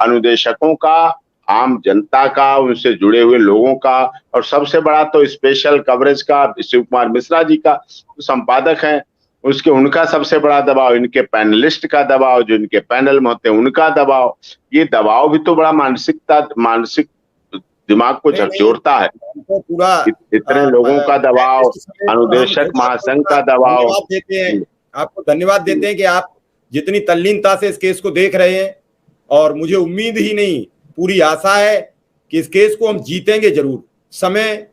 अनुदेशकों का, आम जनता का, उनसे जुड़े हुए लोगों का, और सबसे बड़ा तो स्पेशल कवरेज का शिव कुमार मिश्रा जी का संपादक है, उसके उनका सबसे बड़ा दबाव, इनके पैनलिस्ट का दबाव, जो इनके पैनल में होते हैं उनका दबाव। ये दबाव भी तो बड़ा मानसिक दिमाग को नहीं नहीं, झकझोरता है। हमको पूरा इतने लोगों का दबाव, अनुदेशक महासंघ का दबाव। धन्यवाद देते हैं, आपको धन्यवाद देते हैं कि आप जितनी तल्लीनता से इस केस को देख रहे हैं, और मुझे उम्मीद ही नहीं, पूरी आशा है कि इस केस को हम जीतेंगे जरूर। समय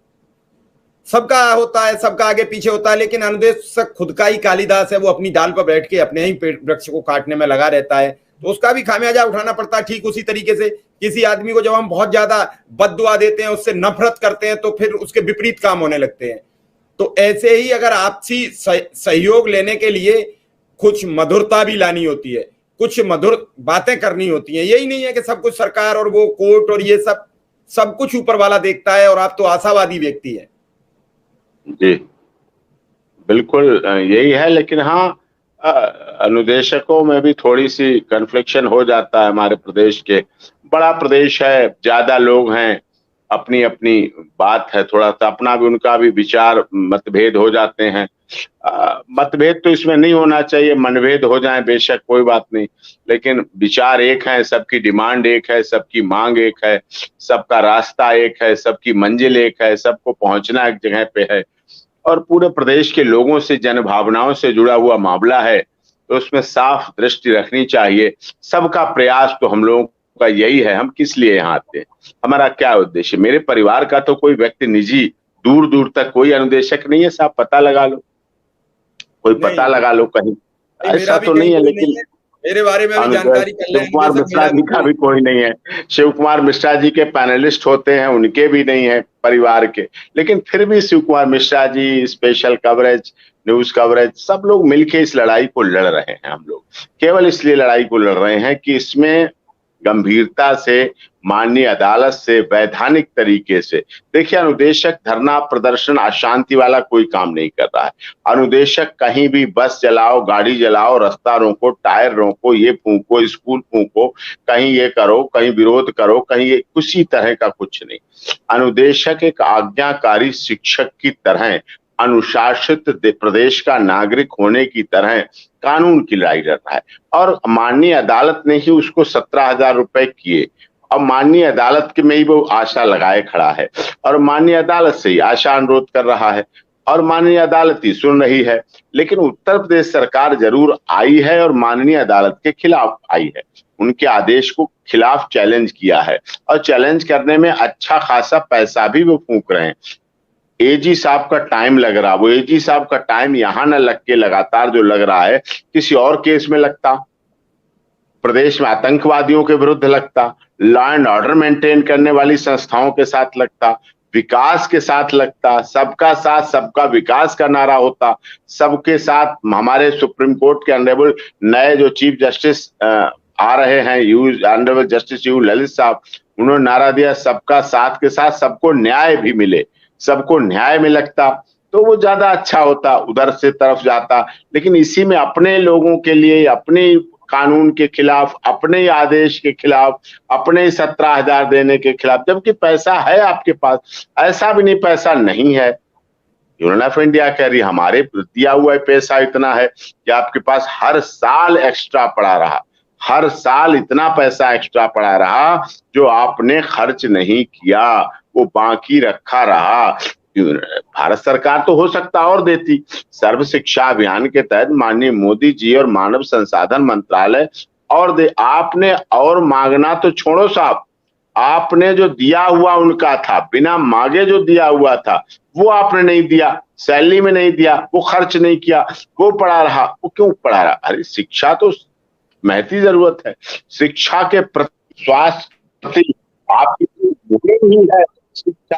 सबका होता है, सबका आगे पीछे होता है, लेकिन अनुदेशक खुद का ही कालिदास है, वो अपनी डाल पर बैठ के अपने ही पेड़ वृक्ष को काटने में लगा रहता है, तो उसका भी खामियाजा उठाना पड़ता है। ठीक उसी तरीके से किसी आदमी को जब हम बहुत ज्यादा बद्दुआ देते हैं, उससे नफरत करते हैं, तो फिर उसके विपरीत काम होने लगते हैं। तो ऐसे ही अगर आपसी सहयोग लेने के लिए कुछ मधुरता भी लानी होती है, कुछ मधुर बातें करनी होती हैं। यही नहीं है कि सब कुछ सरकार और वो कोर्ट और ये सब कुछ ऊपर वाला देखता है, और आप तो आशावादी व्यक्ति हैं। जी बिल्कुल यही है, लेकिन हाँ, अनुदेशकों में भी थोड़ी सी कन्फ्लिक्शन हो जाता है। हमारे प्रदेश के, बड़ा प्रदेश है, ज्यादा लोग हैं, अपनी अपनी बात है, थोड़ा सा अपना भी उनका भी विचार मतभेद हो जाते हैं। मतभेद तो इसमें नहीं होना चाहिए, मनभेद हो जाए बेशक कोई बात नहीं, लेकिन विचार एक है, सबकी डिमांड एक है, सबकी मांग एक है, सबका रास्ता एक है, सबकी मंजिल एक है, सबको पहुंचना एक जगह पे है, और पूरे प्रदेश के लोगों से, जन भावनाओं से जुड़ा हुआ मामला है, तो उसमें साफ दृष्टि रखनी चाहिए। सबका प्रयास तो हम लोगों का यही है। हम किस लिए यहाँ आते हैं, हमारा क्या उद्देश्य? मेरे परिवार का तो कोई व्यक्ति निजी दूर दूर तक कोई अनुदेशक नहीं है साहब, पता लगा लो, कोई पता लगा लो कहीं, ऐसा तो नहीं है। लेकिन मेरे बारे में भी जानकारी कर लें। शिव कुमार मिश्रा जी का भी कोई नहीं है, शिव कुमार मिश्रा जी के पैनलिस्ट होते हैं, उनके भी नहीं है परिवार के, लेकिन फिर भी Shiv Kumar Mishra ji, special coverage, news coverage, सब लोग मिलके इस लड़ाई को लड़ रहे हैं। हम लोग केवल इसलिए लड़ाई को लड़ रहे हैं कि इसमें गंभीरता से, माननीय अदालत से, वैधानिक तरीके से, देखिए, अनुदेशक धरना प्रदर्शन अशांति वाला कोई काम नहीं कर रहा है। अनुदेशक कहीं भी बस जलाओ, गाड़ी जलाओ, रास्ता रोको, टायर रोको, ये फूंको, स्कूल फूंको, कहीं ये करो, कहीं विरोध करो, कहीं ये, किसी तरह का कुछ नहीं। अनुदेशक एक आज्ञाकारी शिक्षक की तरह, अनुशासित प्रदेश का नागरिक होने की तरह कानून की लड़ाई लड़ रहा है, और माननीय अदालत ने ही उसको 17,000 रुपए किए। अब माननीय अदालत के में ही वो आशा लगाए खड़ा है, और माननीय अदालत से ही आशा अनुरोध कर रहा है, और माननीय अदालत ही सुन रही है। लेकिन उत्तर प्रदेश सरकार जरूर आई है और माननीय अदालत के खिलाफ आई है, उनके आदेश को खिलाफ चैलेंज किया है, और चैलेंज करने में अच्छा खासा पैसा भी वो फूंक रहे हैं। एजी साहब का टाइम लग रहा, वो एजी साहब का टाइम यहां न लग के लगातार जो लग रहा है, किसी और केस में लगता, प्रदेश में आतंकवादियों के विरुद्ध लगता, लॉ एंड ऑर्डर मेंटेन करने वाली संस्थाओं के साथ लगता, विकास के साथ लगता, सबका साथ सबका विकास का नारा होता, सबके साथ। हमारे सुप्रीम कोर्ट के ऑनरेबल नए जो चीफ जस्टिस आ रहे हैं, ऑनरेबल जस्टिस यू ललित साहब, उन्होंने नारा दिया सबका साथ के साथ सबको न्याय भी मिले, सबको न्याय में लगता, तो वो ज्यादा अच्छा होता, उधर से तरफ जाता। लेकिन इसी में अपने लोगों के लिए, अपने कानून के खिलाफ, अपने आदेश के खिलाफ, अपने 17,000 देने के खिलाफ, जबकि पैसा है आपके पास, ऐसा भी नहीं पैसा नहीं है। यूनियन ऑफ इंडिया कह रही हमारे दिया हुआ पैसा इतना है कि आपके पास हर साल एक्स्ट्रा पड़ा रहा, हर साल इतना पैसा एक्स्ट्रा पड़ा रहा जो आपने खर्च नहीं किया, वो बाकी रखा रहा। भारत सरकार तो हो सकता और देती। सर्व शिक्षा अभियान के तहत माननीय मोदी जी और मानव संसाधन मंत्रालय और दे, आपने और मांगना तो छोड़ो साहब, आपने जो दिया हुआ उनका था, बिना मांगे जो दिया हुआ था वो आपने नहीं दिया, सैलरी में नहीं दिया, वो खर्च नहीं किया, वो पड़ा रहा। वो क्यों पड़ा रहा? अरे शिक्षा तो महती जरूरत है, शिक्षा के प्रति, स्वास्थ्य प्रति आपकी नहीं है शिक्षा।